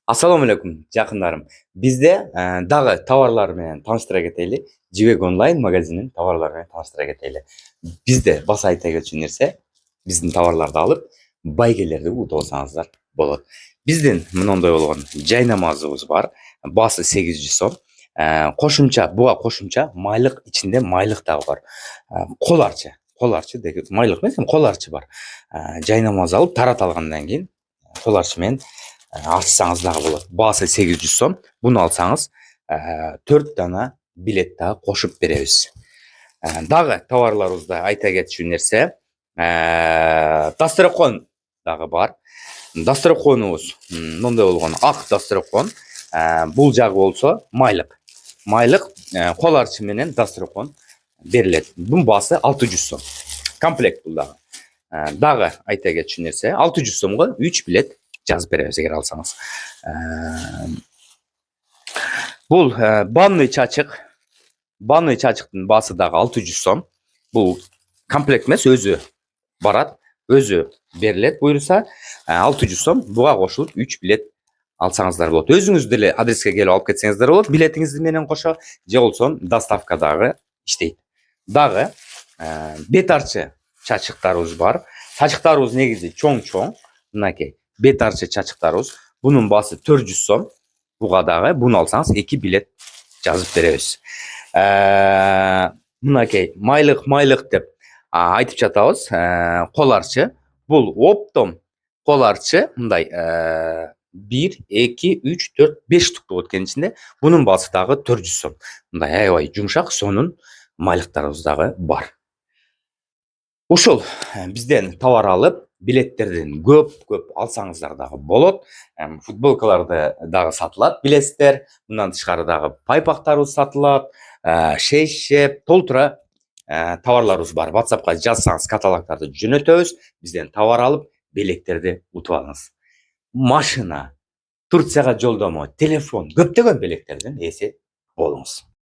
Assalomu alaykum жақындарым. Bizde dağı tovarlar менен таныштыра кетели. Жибек онлайн магазинин товарлары менен таныштыра кетели. Bizde баса айта кетчү нерсе, биздин товарларды алып, байгелерди утуп алсаңыздар болот. Биздин мындай болгон жай намазыбыз бар. Басы 800 сом. Кошумча, буга кошумча майлык ичинде майлык дагы бар. Кол арчы деген майлык эмес, кол арчы бар. Жай намаз алып тарата алгандан кийин кол арчы менен артсаңыз дагы болот. Басы 800 сом. Буну алсаңыз 4 дана билет дагы кошуп беребиз. Дагы товарларыбызда айта кетчү нерсе, дастракон дагы бар. Дастраконубуз мындай болгон ак дастракон. Бул жагы болсо майлык. Майлык кол арчы менен дастракон берилет. Бунун басы 600 сом. Комплект бул дагы. Дагы айта кетчү нерсе, 600 сомго 3 билет жазып беребиз эгер алсаңыз. Бул банный чачык. Банный чачыктын басы дагы 600 сом. Бул комплект эмес, өзү барат, өзү берилет буйруса. 600 сом буга кошулуп 3 билет алсаңыздар болот. Өзүңүз деле адреске келип алып кетсеңиздер болот. Билетиңиз менен кошо, же болсо доставка дагы иштейт. Дагы бет арчы чачыктарыбыз бар. Чачыктарыбыз негизи чоң-чоң. Мынакей бет арчы чачыктарыбыз. Бунун басы 400 сом. Буга дагы буну алсаңыз 2 билет жазып беребиз. Мынакей майлык деп айтып жатабыз. Кол арчы. Бул оптом кол арчы мындай 1, 2, 3, 4, 5 штук болот экен ичинде. Бунун басы дагы 400 сом. Мындай аябай жумшак, сонун майлыктарыбыз дагы бар. Ушул бизден товар алып, билеттерден көп алсаңыздар дагы болот. Футболкаларды дагы сатылат, билесиздер. Мындан тышкары дагы пайпактарыбыз сатылат. Шейшеп, толтура товарларыбыз бар. WhatsAppка жазсаңыз каталогдарды жөнөтөбүз. Бизден товар алып, белектерди утуп алыңыз. Машина, Турцияга жолдомо, телефон, көптөгөн белектерден эси болуңуз.